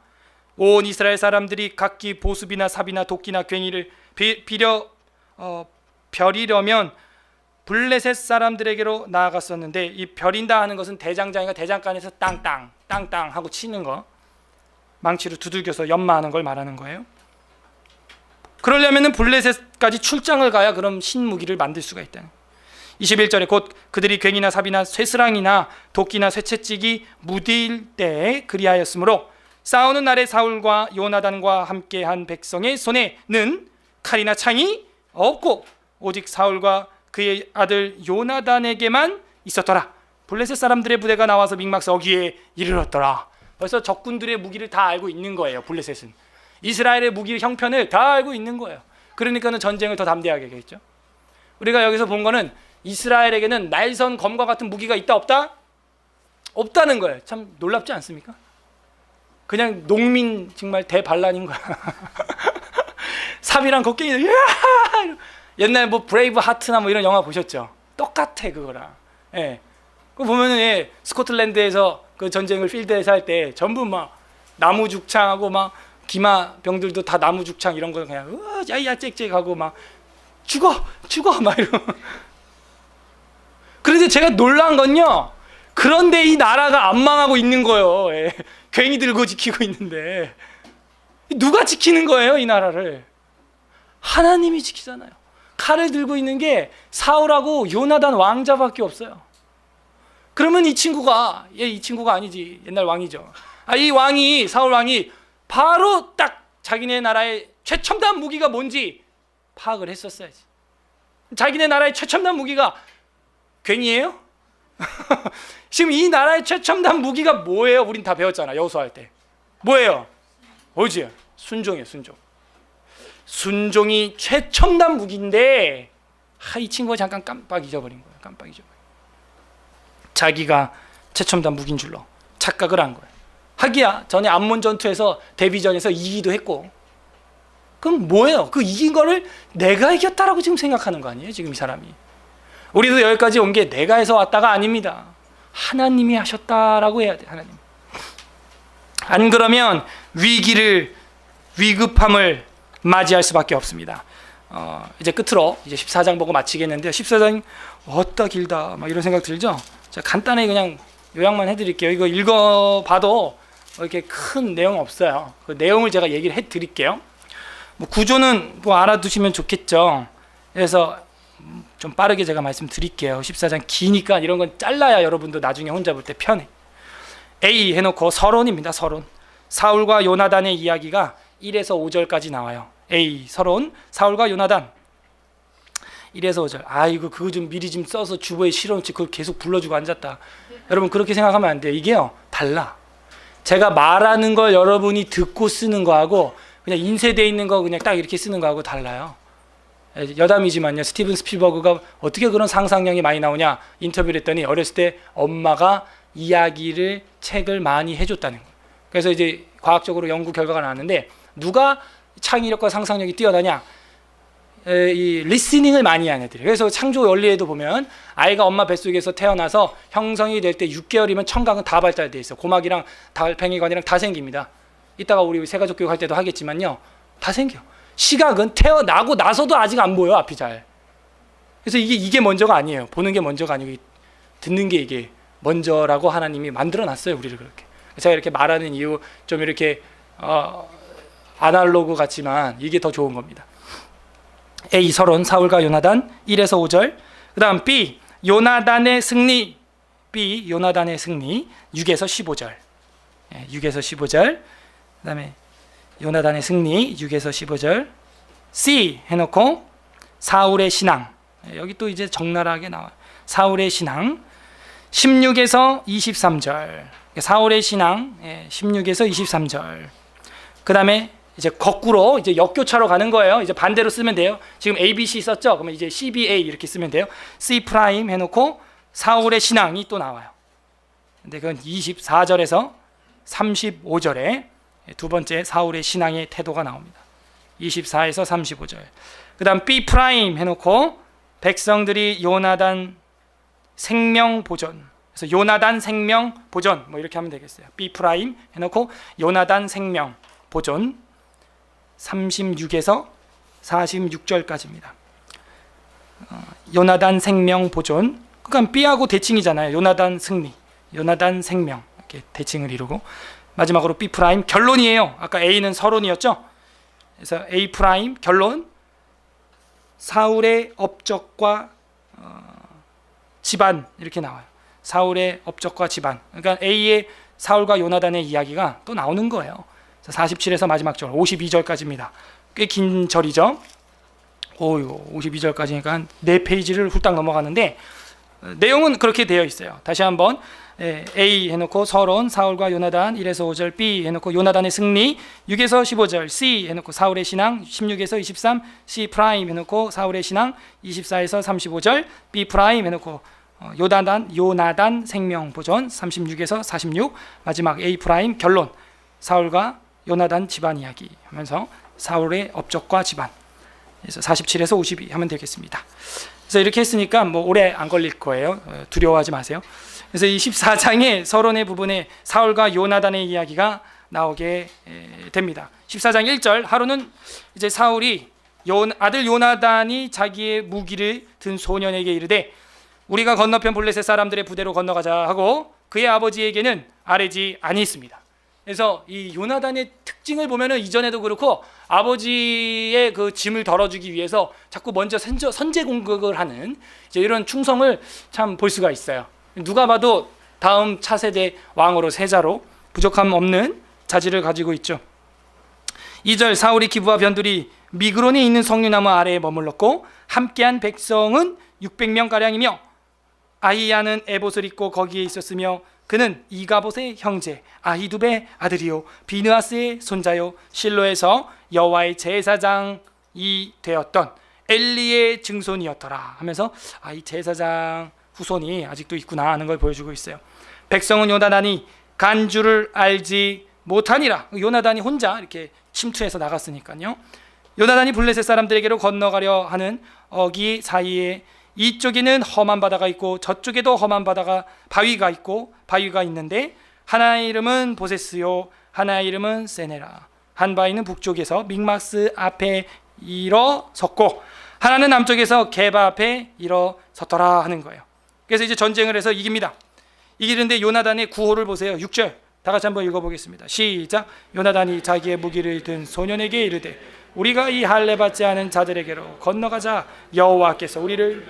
온 이스라엘 사람들이 각기 보습이나 삽이나 도끼나 괭이를 벼리려면 블레셋 사람들에게로 나아갔었는데, 이 벼린다 하는 것은 대장장이가 대장간에서 땅땅 하고 치는 거, 망치로 두들겨서 연마하는 걸 말하는 거예요. 그러려면 블레셋까지 출장을 가야 그럼 신무기를 만들 수가 있다. 21절에 곧 그들이 괭이나 삽이나 쇠스랑이나 도끼나 쇠채찍이 무딜 때에 그리하였으므로 싸우는 날에 사울과 요나단과 함께한 백성의 손에는 칼이나 창이 없고 오직 사울과 그의 아들 요나단에게만 있었더라. 블레셋 사람들의 부대가 나와서 믹막스 어귀에 이르렀더라. 벌써 적군들의 무기를 다 알고 있는 거예요. 블레셋은 이스라엘의 무기 형편을 다 알고 있는 거예요. 그러니까는 전쟁을 더 담대하게 하겠죠. 우리가 여기서 본 거는 이스라엘에게는 날선 검과 같은 무기가 있다 없다? 없다는 거예요. 참 놀랍지 않습니까? 그냥 농민 정말 대반란인 거야. 삽이랑 곡괭이, 옛날 뭐 브레이브 하트나 뭐 이런 영화 보셨죠? 똑같아 그거랑. 예. 그 보면은 예, 스코틀랜드에서 그 전쟁을 필드에서 할 때 전부 막 나무 죽창하고 막 기마병들도 다 나무 죽창 이런 거 그냥 야야 짹짹하고 막 죽어 막 이러고. 그런데 제가 놀란 건요, 그런데 이 나라가 안 망하고 있는 거예요. 예. 괭이 들고 지키고 있는데 누가 지키는 거예요 이 나라를? 하나님이 지키잖아요. 칼을 들고 있는 게 사울하고 요나단 왕자밖에 없어요. 그러면 이 친구가 이 친구가 아니지, 옛날 왕이죠. 이 왕이, 사울 왕이 바로 딱 자기네 나라의 최첨단 무기가 뭔지 파악을 했었어야지. 자기네 나라의 최첨단 무기가 괜히예요? 지금 이 나라의 최첨단 무기가 뭐예요? 우린 다 배웠잖아, 여호수아 할 때. 뭐예요? 뭐지? 순종이에요, 순종. 순종이 최첨단 무기인데 이 친구가 잠깐 깜빡 잊어버린 거예요. 깜빡 잊어버린 거예요. 자기가 최첨단 무기인 줄로 착각을 한 거예요. 하기야 전에 암몬 전투에서 데뷔전에서 이기기도 했고, 그럼 뭐예요? 그 이긴 거를 내가 이겼다라고 지금 생각하는 거 아니에요? 지금 이 사람이. 우리도 여기까지 온 게 내가 해서 왔다가 아닙니다. 하나님이 하셨다라고 해야 돼. 하나님. 안 그러면 위급함을 맞이할 수밖에 없습니다. 이제 끝으로 이제 14장 보고 마치겠는데요. 14장 어따 길다 막 이런 생각 들죠? 제가 간단하게 그냥 요약만 해드릴게요. 이거 읽어봐도 이렇게 큰 내용 없어요. 그 내용을 제가 얘기를 해드릴게요. 뭐 구조는 뭐 알아두시면 좋겠죠. 그래서 좀 빠르게 제가 말씀드릴게요. 14장 기니까 이런 건 잘라야 여러분도 나중에 혼자 볼 때 편해. A 해놓고 서론입니다. 서론. 사울과 요나단의 이야기가 1에서 5절까지 나와요. A 서론, 사울과 요나단 1에서 5절. 아이고 그거 좀 미리 좀 써서 주보에 실어놓지 그걸 계속 불러주고 앉았다. 여러분 그렇게 생각하면 안 돼요. 이게요 달라. 제가 말하는 걸 여러분이 듣고 쓰는 거하고 그냥 인쇄되어 있는 거 그냥 딱 이렇게 쓰는 거하고 달라요. 여담이지만요, 스티븐 스필버그가 어떻게 그런 상상력이 많이 나오냐 인터뷰를 했더니 어렸을 때 엄마가 책을 많이 해줬다는 거예요. 그래서 이제 과학적으로 연구 결과가 나왔는데 누가 창의력과 상상력이 뛰어나냐, 이 리스닝을 많이 하는 애들이에요. 그래서 창조 원리에도 보면 아이가 엄마 뱃속에서 태어나서 형성이 될 때 6개월이면 청각은 다 발달돼 있어. 고막이랑 달팽이관이랑 다 생깁니다. 이따가 우리 세가족 교육 할 때도 하겠지만요, 다 생겨. 시각은 태어나고 나서도 아직 안 보여, 앞이 잘. 그래서 이게 먼저가 아니에요. 보는 게 먼저가 아니고 듣는 게 이게 먼저라고 하나님이 만들어놨어요, 우리를 그렇게. 제가 이렇게 말하는 이유 좀 이렇게 아날로그 같지만 이게 더 좋은 겁니다. A 서론, 사울과 요나단 1에서 5절. 그 다음 B 요나단의 승리. B 요나단의 승리 6에서 15절. 6에서 15절. 그 다음에 요나단의 승리 6에서 15절. C 해놓고 사울의 신앙. 여기 또 이제 적나라하게 나와요. 사울의 신앙 16에서 23절. 사울의 신앙 16에서 23절. 그 다음에 이제 거꾸로 이제 역교차로 가는 거예요. 이제 반대로 쓰면 돼요. 지금 ABC 썼죠? 그러면 이제 CBA 이렇게 쓰면 돼요. C 프라임 해놓고 사울의 신앙이 또 나와요. 근데 그건 24절에서 35절에 두 번째 사울의 신앙의 태도가 나옵니다. 24에서 35절. 그 다음 B 프라임 해놓고 백성들이 요나단 생명 보존. 그래서 요나단 생명 보존 뭐 이렇게 하면 되겠어요. B 프라임 해놓고 요나단 생명 보존 36에서 46절까지입니다. 요나단 생명 보존. 그러니까 B하고 대칭이잖아요. 요나단 승리, 요나단 생명 이렇게 대칭을 이루고 마지막으로 B 프라임 결론이에요. 아까 A는 서론이었죠. 그래서 A 프라임 결론 사울의 업적과 집안 이렇게 나와요. 사울의 업적과 집안. 그러니까 A의 사울과 요나단의 이야기가 또 나오는 거예요. 47에서 마지막 절 52절까지입니다. 꽤 긴 절이죠. 52절까지니까 한 4페이지를 훌딱 넘어가는데 내용은 그렇게 되어 있어요. 다시 한번 A 해놓고 서론 사울과 요나단 1에서 5절, B 해놓고 요나단의 승리 6에서 15절, C 해놓고 사울의 신앙 16에서 23, C 프라임 해놓고 사울의 신앙 24에서 35절, B 프라임 해놓고 요나단 생명 보존 36에서 46, 마지막 A 프라임 결론 사울과 요나단 집안 이야기 하면서 사울의 업적과 집안. 그래서 47에서 52 하면 되겠습니다. 그래서 이렇게 했으니까 뭐 오래 안 걸릴 거예요. 두려워하지 마세요. 그래서 이 14장의 서론의 부분에 사울과 요나단의 이야기가 나오게 됩니다. 14장 1절 하루는 이제 사울이 아들 요나단이 자기의 무기를 든 소년에게 이르되 우리가 건너편 블레셋 사람들의 부대로 건너가자 하고 그의 아버지에게는 아뢰지 아니했습니다. 그래서 이 요나단의 특징을 보면은 이전에도 그렇고 아버지의 그 짐을 덜어주기 위해서 자꾸 먼저 선제 공격을 하는 이제 이런 충성을 참 볼 수가 있어요. 누가 봐도 다음 차세대 왕으로 세자로 부족함 없는 자질을 가지고 있죠. 2절 사울이 기브와 변두리 미그론에 있는 석류나무 아래에 머물렀고 함께한 백성은 600명가량이며 아히야는 에봇을 입고 거기에 있었으며 그는 이가봇의 형제 아히두베의 아들이요 비느하스의 손자요 실로에서 여호와의 제사장이 되었던 엘리의 증손이었더라 하면서 이 제사장 후손이 아직도 있구나 하는 걸 보여주고 있어요. 백성은 요나단이 간 줄을 알지 못하니라. 요나단이 혼자 이렇게 침투해서 나갔으니까요. 요나단이 블레셋 사람들에게로 건너가려 하는 어기 사이에 이쪽에는 험한 바다가 있고 저쪽에도 험한 바다가 바위가 있고 바위가 있는데 하나의 이름은 보세스요 하나의 이름은 세네라. 한 바위는 북쪽에서 믹마스 앞에 일어섰고 하나는 남쪽에서 게바 앞에 일어섰더라 하는 거예요. 그래서 이제 전쟁을 해서 이깁니다. 이기는데 요나단의 구호를 보세요. 6절 다 같이 한번 읽어보겠습니다. 시작. 요나단이 자기의 무기를 든 소년에게 이르되 우리가 이 할례 받지 않은 자들에게로 건너가자. 여호와께서 우리를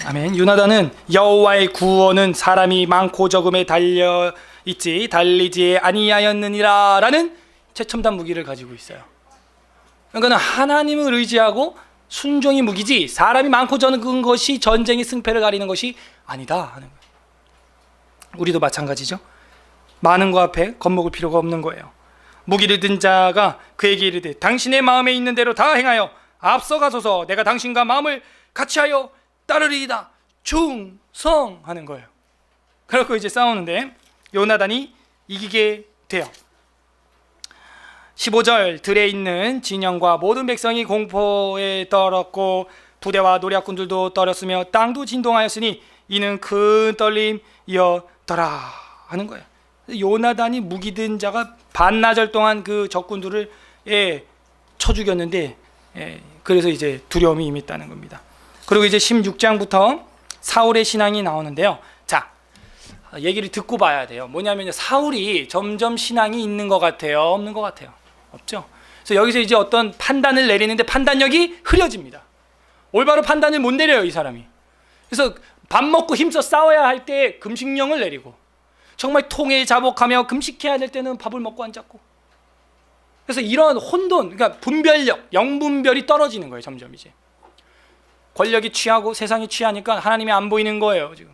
아멘. 요나단은 여호와의 구원은 사람이 많고 적음에 달려 있지 달리지 아니하였느니라 라는 최첨단 무기를 가지고 있어요. 그러니까 하나님을 의지하고 순종이 무기지 사람이 많고 적은 것이 전쟁의 승패를 가리는 것이 아니다 하는 거예요. 우리도 마찬가지죠. 많은 것 앞에 겁먹을 필요가 없는 거예요. 무기를 든 자가 그에게 이르되 당신의 마음에 있는 대로 다 행하여 앞서가소서. 내가 당신과 마음을 같이하여 따르리이다. 충성하는 거예요. 그렇고 이제 싸우는데 요나단이 이기게 돼요. 15절 들에 있는 진영과 모든 백성이 공포에 떨었고 부대와 노략군들도 떨었으며 땅도 진동하였으니 이는 큰 떨림이었더라 하는 거예요. 요나단이 무기 든 자가 반나절 동안 그 적군들을 쳐 죽였는데 그래서 이제 두려움이 임했다는 겁니다. 그리고 이제 16장부터 사울의 신앙이 나오는데요. 자, 얘기를 듣고 봐야 돼요. 뭐냐면 사울이 점점 신앙이 있는 것 같아요, 없는 것 같아요? 없죠. 그래서 여기서 이제 어떤 판단을 내리는데 판단력이 흐려집니다. 올바로 판단을 못 내려요, 이 사람이. 그래서 밥 먹고 힘써 싸워야 할 때 금식령을 내리고 정말 통에 자복하며 금식해야 될 때는 밥을 먹고 앉았고. 그래서 이런 혼돈, 그러니까 분별력, 영분별이 떨어지는 거예요, 점점 이제. 권력이 취하고 세상이 취하니까 하나님이 안 보이는 거예요, 지금.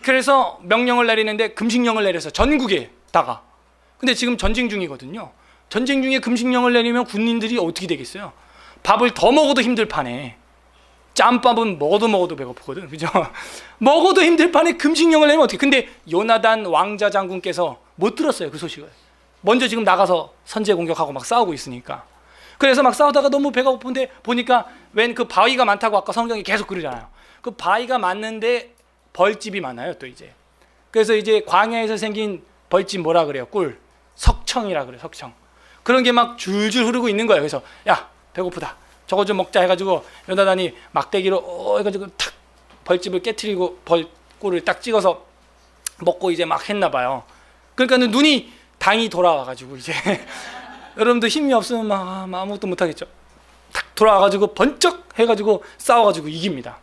그래서 명령을 내리는데 금식령을 내려서 전국에다가. 근데 지금 전쟁 중이거든요. 전쟁 중에 금식령을 내리면 군인들이 어떻게 되겠어요? 밥을 더 먹어도 힘들 판에 짬밥은 먹어도 배고프거든, 그죠? 먹어도 힘들 판에 금식령을 내면 어떻게? 근데 요나단 왕자 장군께서 못 들었어요, 그 소식을. 먼저 지금 나가서 선제 공격하고 막 싸우고 있으니까. 그래서 막 싸우다가 너무 배가 고픈데 보니까 웬 그 바위가 많다고 아까 성경이 계속 그러잖아요. 그 바위가 많는데 벌집이 많아요, 또 이제. 그래서 이제 광야에서 생긴 벌집 뭐라 그래요? 꿀. 석청이라 그래요, 석청. 그런 게 막 줄줄 흐르고 있는 거예요. 그래서 야, 배고프다. 저거 좀 먹자 해가지고 요나단이 막대기로 해가지고 탁 벌집을 깨트리고 벌꿀을 딱 찍어서 먹고 이제 막 했나 봐요. 그러니까는 눈이 당이 돌아와가지고 이제 여러분도 힘이 없으면 막 아무것도 못하겠죠. 탁 돌아와가지고 번쩍 해가지고 싸워가지고 이깁니다.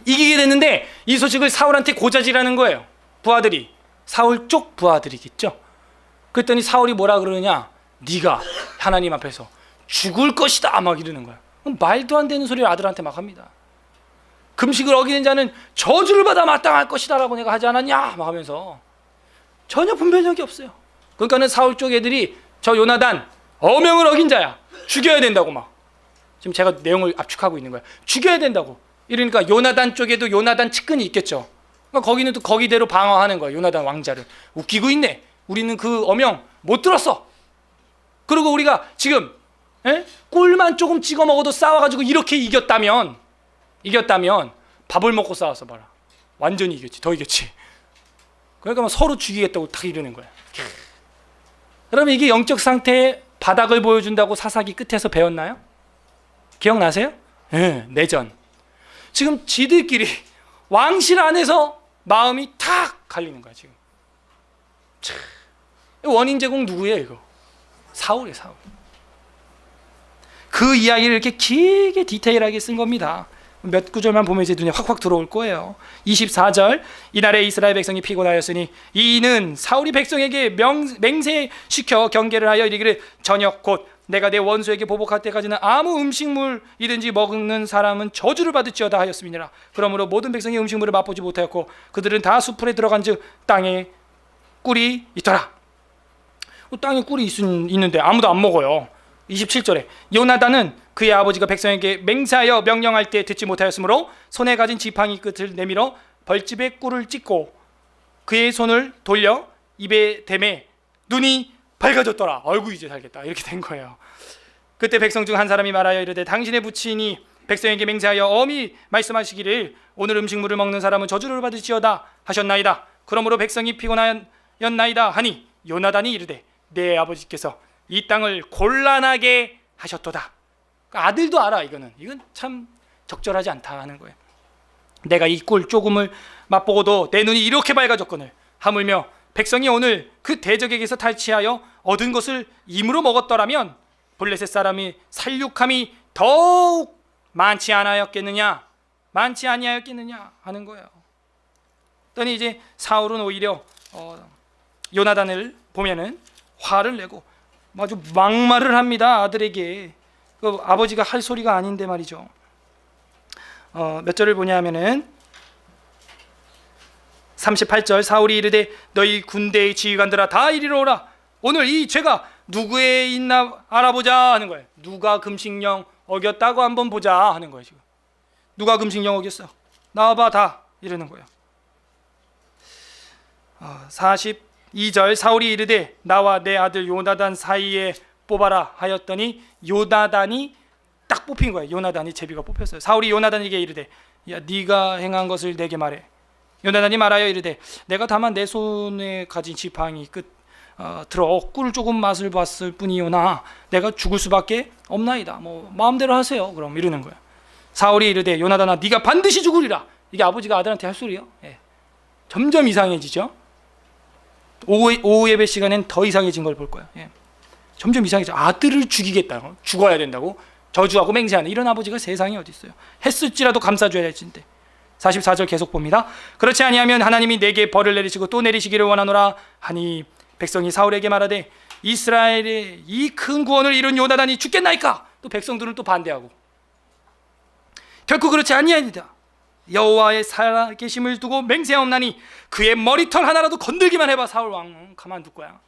이기게 됐는데 이 소식을 사울한테 고자질하는 거예요. 부하들이. 사울 쪽 부하들이겠죠. 그랬더니 사울이 뭐라 그러느냐, 네가 하나님 앞에서 죽을 것이다 막 이러는 거야. 말도 안 되는 소리를 아들한테 막 합니다. 금식을 어기는 자는 저주를 받아 마땅할 것이다 라고 내가 하지 않았냐 막 하면서 전혀 분별력이 없어요. 그러니까는 사울 쪽 애들이 저 요나단 어명을 어긴 자야, 죽여야 된다고 막. 지금 제가 내용을 압축하고 있는 거야. 죽여야 된다고. 이러니까 요나단 쪽에도 요나단 측근이 있겠죠. 그러니까 거기는 또 거기대로 방어하는 거야, 요나단 왕자를. 웃기고 있네. 우리는 그 어명 못 들었어. 그리고 우리가 지금 꿀만 조금 찍어 먹어도 싸워가지고 이렇게 이겼다면 밥을 먹고 싸웠어 봐라. 완전히 이겼지. 더 이겼지. 그러니까 막 서로 죽이겠다고 딱 이러는 거야. 그러면 이게 영적 상태의 바닥을 보여준다고 사사기 끝에서 배웠나요? 기억나세요? 내전. 지금 지들끼리 왕실 안에서 마음이 탁 갈리는 거야 지금. 원인 제공 누구예요 이거? 사울이에요, 사울. 그 이야기를 이렇게 길게 디테일하게 쓴 겁니다. 몇 구절만 보면 이제 눈에 확확 들어올 거예요. 24절, 이날에 이스라엘 백성이 피곤하였으니 이는 사울이 백성에게 맹세시켜 경계를 하여 이르기를 저녁 곧 내가 내 원수에게 보복할 때까지는 아무 음식물이든지 먹는 사람은 저주를 받을지어다 하였음이니라. 그러므로 모든 백성이 음식물을 맛보지 못하였고 그들은 다 수풀에 들어간즉 땅에 꿀이 있더라. 땅에 꿀이 있는데 아무도 안 먹어요. 27절에 요나단은 그의 아버지가 백성에게 맹세하여 명령할 때 듣지 못하였으므로 손에 가진 지팡이 끝을 내밀어 벌집에 꿀을 찍고 그의 손을 돌려 입에 대매 눈이 밝아졌더라. 아이고 이제 살겠다. 이렇게 된 거예요. 그때 백성 중 한 사람이 말하여 이르되 당신의 부친이 백성에게 맹세하여 엄히 말씀하시기를 오늘 음식물을 먹는 사람은 저주를 받을지어다 하셨나이다. 그러므로 백성이 피곤하였나이다 하니 요나단이 이르되 내 아버지께서 이 땅을 곤란하게 하셨도다. 아들도 알아. 이건 참 적절하지 않다 하는 거예요. 내가 이 꿀 조금을 맛보고도 내 눈이 이렇게 밝아졌거늘 하물며 백성이 오늘 그 대적에게서 탈취하여 얻은 것을 임으로 먹었더라면 블레셋 사람이 살육함이 더욱 많지 아니하였겠느냐 하는 거예요. 그러니 이제 사울은 오히려 요나단을 보면은 화를 내고 아주 막말을 합니다. 아들에게. 그 아버지가 할 소리가 아닌데 말이죠. 몇 절을 보냐 하면은 38절 사울이 이르되 너희 군대의 지휘관들아 다 이리로 오라. 오늘 이 죄가 누구에 있나 알아보자 하는 거예요. 누가 금식령 어겼다고 한번 보자 하는 거예요. 지금 누가 금식령 어겼어? 나와봐 다 이러는 거예요. 42절 사울이 이르되 나와 내 아들 요나단 사이에 뽑아라 하였더니 요나단이 딱 뽑힌 거예요. 요나단이 제비가 뽑혔어요. 사울이 요나단에게 이르되 야 네가 행한 것을 내게 말해. 요나단이 말하여 이르되 내가 다만 내 손에 가진 지팡이 끝 들어 꿀 조금 맛을 봤을 뿐이오나 내가 죽을 수밖에 없나이다. 뭐 마음대로 하세요. 그럼 이러는 거예요. 사울이 이르되 요나단아 네가 반드시 죽으리라. 이게 아버지가 아들한테 할 소리예요. 예. 점점 이상해지죠. 오후 예배 시간엔 더 이상해진 걸 볼 거예요. 예. 점점 이상해져. 아들을 죽이겠다. 죽어야 된다고 저주하고 맹세하는 이런 아버지가 세상에 어디 있어요. 했을지라도 감싸줘야 할 텐데. 44절 계속 봅니다. 그렇지 아니하면 하나님이 내게 벌을 내리시고 또 내리시기를 원하노라 하니 백성이 사울에게 말하되 이스라엘의 이 큰 구원을 이룬 요나단이 죽겠나이까. 또 백성들은 또 반대하고 결코 그렇지 아니하니이다. 여호와의 살아계심을 두고 맹세하옵나니 그의 머리털 하나라도 건들기만 해봐. 사울 왕 가만둘 거야.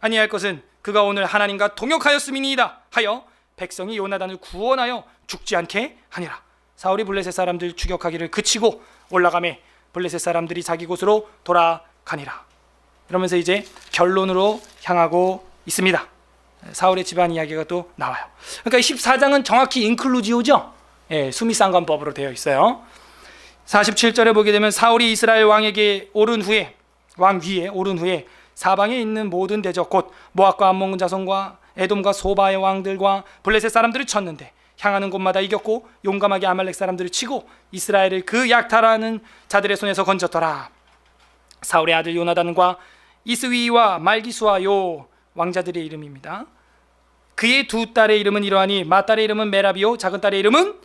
아니할 것은 그가 오늘 하나님과 동역하였음이니이다 하여 백성이 요나단을 구원하여 죽지 않게 하니라. 사울이 블레셋 사람들 추격하기를 그치고 올라가매 블레셋 사람들이 자기 곳으로 돌아가니라. 이러면서 이제 결론으로 향하고 있습니다. 사울의 집안 이야기가 또 나와요. 그러니까 14장은 정확히 인클루지오죠. 예, 수미상관법으로 되어 있어요. 47절에 보게 되면 사울이 이스라엘 왕에게 오른 후에 왕 위에 오른 후에 사방에 있는 모든 대적 곧 모압과 암몬 자손과 에돔과 소바의 왕들과 블레셋 사람들을 쳤는데 향하는 곳마다 이겼고 용감하게 아말렉 사람들을 치고 이스라엘을 그 약탈하는 자들의 손에서 건졌더라. 사울의 아들 요나단과 이스위와 말기수와 요 왕자들의 이름입니다. 그의 두 딸의 이름은 이러하니 맏딸의 이름은 메라비요 작은 딸의 이름은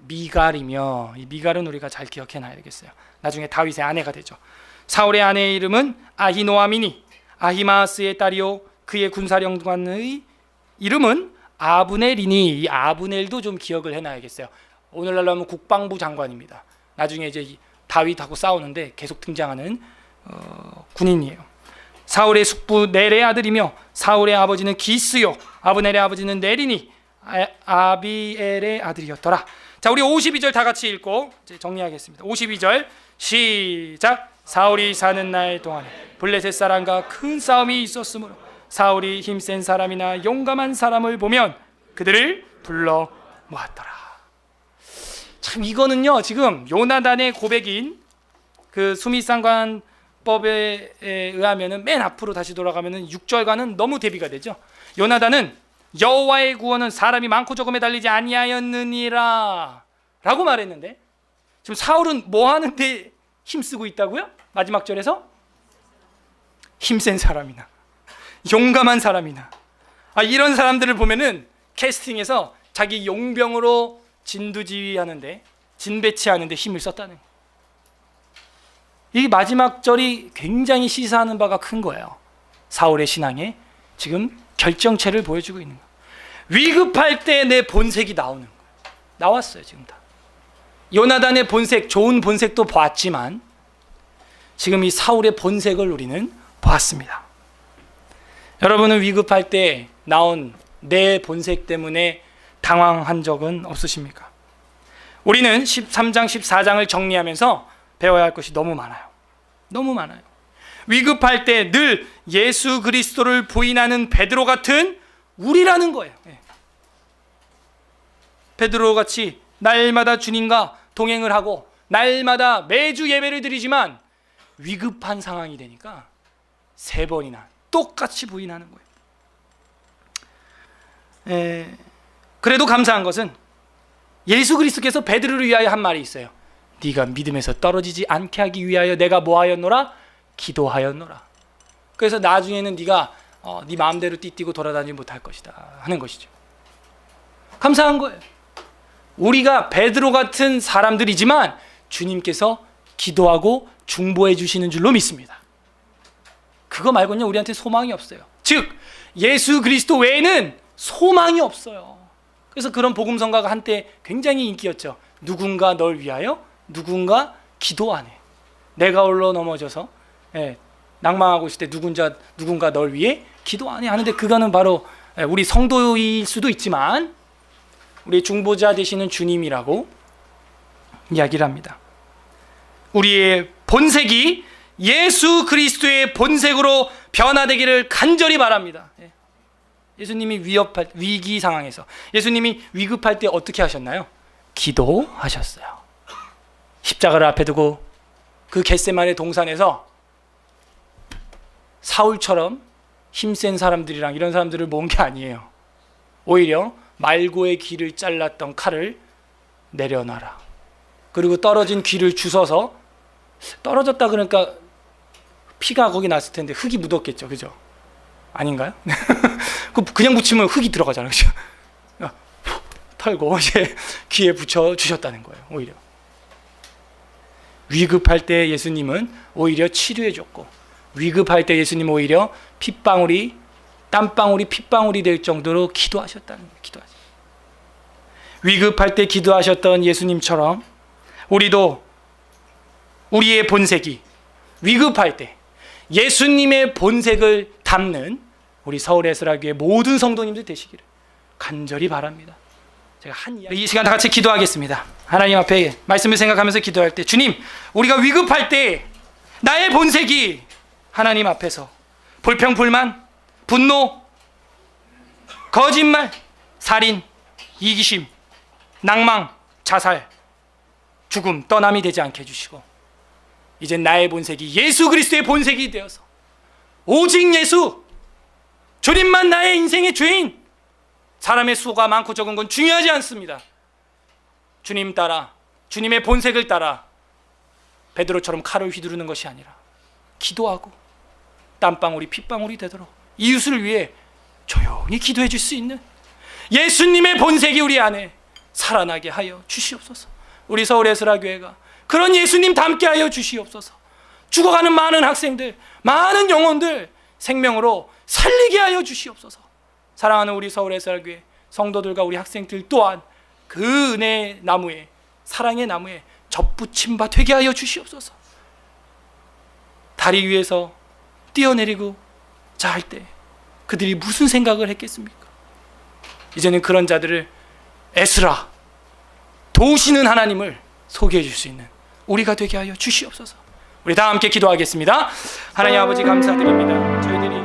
미갈이며 이 미갈은 우리가 잘 기억해놔야 되겠어요. 나중에 다윗의 아내가 되죠. 사울의 아내의 이름은 아히노아미니 아히마스의 딸이요 그의 군사령관의 이름은 아브넬이니 이 아브넬도 좀 기억을 해놔야겠어요. 오늘날로 하면 국방부 장관입니다. 나중에 이제 다윗하고 싸우는데 계속 등장하는 군인이에요. 사울의 숙부 넬의 아들이며 사울의 아버지는 기스요 아브넬의 아버지는 넬이니 아비엘의 아들이었더라. 자, 우리 52절 다 같이 읽고 이제 정리하겠습니다. 52절 시작. 사울이 사는 날 동안에 블레셋 사람과 큰 싸움이 있었으므로 사울이 힘센 사람이나 용감한 사람을 보면 그들을 불러 모았더라. 참 이거는요 지금 요나단의 고백인 그 수미상관법에 의하면은 맨 앞으로 다시 돌아가면은 6절과는 너무 대비가 되죠. 요나단은 여호와의 구원은 사람이 많고 적음에 달리지 아니하였느니라 라고 말했는데 지금 사울은 뭐 하는데 힘쓰고 있다고요? 마지막 절에서 힘센 사람이나 용감한 사람이나 이런 사람들을 보면은 캐스팅해서 자기 용병으로 진두지휘하는데, 진배치하는데 힘을 썼다는 거예요. 이 마지막 절이 굉장히 시사하는 바가 큰 거예요. 사울의 신앙에 지금 결정체를 보여주고 있는 거예요. 위급할 때 내 본색이 나오는 거예요. 나왔어요. 지금 다. 요나단의 본색, 좋은 본색도 보았지만 지금 이 사울의 본색을 우리는 보았습니다. 여러분은 위급할 때 나온 내 본색 때문에 당황한 적은 없으십니까? 우리는 13장, 14장을 정리하면서 배워야 할 것이 너무 많아요. 너무 많아요. 위급할 때 늘 예수 그리스도를 부인하는 베드로 같은 우리라는 거예요. 베드로 같이 날마다 주님과 동행을 하고 날마다 매주 예배를 드리지만 위급한 상황이 되니까 3번이나 똑같이 부인하는 거예요. 그래도 감사한 것은 예수 그리스도께서 베드로를 위하여 한 말이 있어요. 네가 믿음에서 떨어지지 않게 하기 위하여 내가 뭐 하였노라? 기도하였노라. 그래서 나중에는 네가 네 마음대로 띠뛰고 돌아다니지 못할 것이다 하는 것이죠. 감사한 거예요. 우리가 베드로 같은 사람들이지만 주님께서 기도하고 중보해 주시는 줄로 믿습니다. 그거 말고는 우리한테 소망이 없어요. 즉 예수 그리스도 외에는 소망이 없어요. 그래서 그런 복음성가가 한때 굉장히 인기였죠. 누군가 널 위하여, 누군가 기도하네. 내가 홀로 넘어져서 낭망하고 있을 때 누군가 널 위해 기도하네 하는데, 그거는 바로 우리 성도일 수도 있지만 우리 중보자 되시는 주님이라고 이야기를 합니다. 우리의 본색이 예수 그리스도의 본색으로 변화되기를 간절히 바랍니다. 예수님이 위기 상황에서, 예수님이 위급할 때 어떻게 하셨나요? 기도하셨어요. 십자가를 앞에 두고 그 겟세마네 동산에서 사울처럼 힘센 사람들이랑 이런 사람들을 모은 게 아니에요. 오히려 말고의 귀를 잘랐던 칼을 내려놔라. 그리고 떨어진 귀를 주워서, 떨어졌다 그러니까 피가 거기 났을 텐데 흙이 묻었겠죠, 그죠? 아닌가요? 그냥 붙이면 흙이 들어가잖아요, 그죠? 털고 이제 귀에 붙여 주셨다는 거예요. 오히려 위급할 때 예수님은 오히려 치료해 줬고, 위급할 때 예수님은 오히려 땀방울이 핏방울이 될 정도로 기도하셨다는 거예요. 위급할 때 기도하셨던 예수님처럼 우리도 우리의 본색이 위급할 때 예수님의 본색을 담는 우리 서울에스라교회 모든 성도님들 되시기를 간절히 바랍니다. 제가 이 시간 다 같이 기도하겠습니다. 하나님 앞에 말씀을 생각하면서 기도할 때, 주님, 우리가 위급할 때 나의 본색이 하나님 앞에서 불평, 불만, 분노, 거짓말, 살인, 이기심, 낭망, 자살, 죽음, 떠남이 되지 않게 해주시고, 이제 나의 본색이 예수 그리스도의 본색이 되어서 오직 예수, 주님만 나의 인생의 주인, 사람의 수가 많고 적은 건 중요하지 않습니다. 주님 따라, 주님의 본색을 따라 베드로처럼 칼을 휘두르는 것이 아니라 기도하고 땀방울이 핏방울이 되도록 이웃을 위해 조용히 기도해 줄 수 있는 예수님의 본색이 우리 안에 살아나게 하여 주시옵소서. 우리 서울에스라교회가 그런 예수님 닮게 하여 주시옵소서. 죽어가는 많은 학생들, 많은 영혼들 생명으로 살리게 하여 주시옵소서. 사랑하는 우리 서울에스라교회 성도들과 우리 학생들 또한 그 은혜의 나무에, 사랑의 나무에 접붙임 바 되게 하여 주시옵소서. 다리 위에서 뛰어내리고 자 할 때 그들이 무슨 생각을 했겠습니까? 이제는 그런 자들을 에스라, 도우시는 하나님을 소개해 줄 수 있는 우리가 되게 하여 주시옵소서. 우리 다 함께 기도하겠습니다. 하나님 아버지 감사드립니다. 저희들이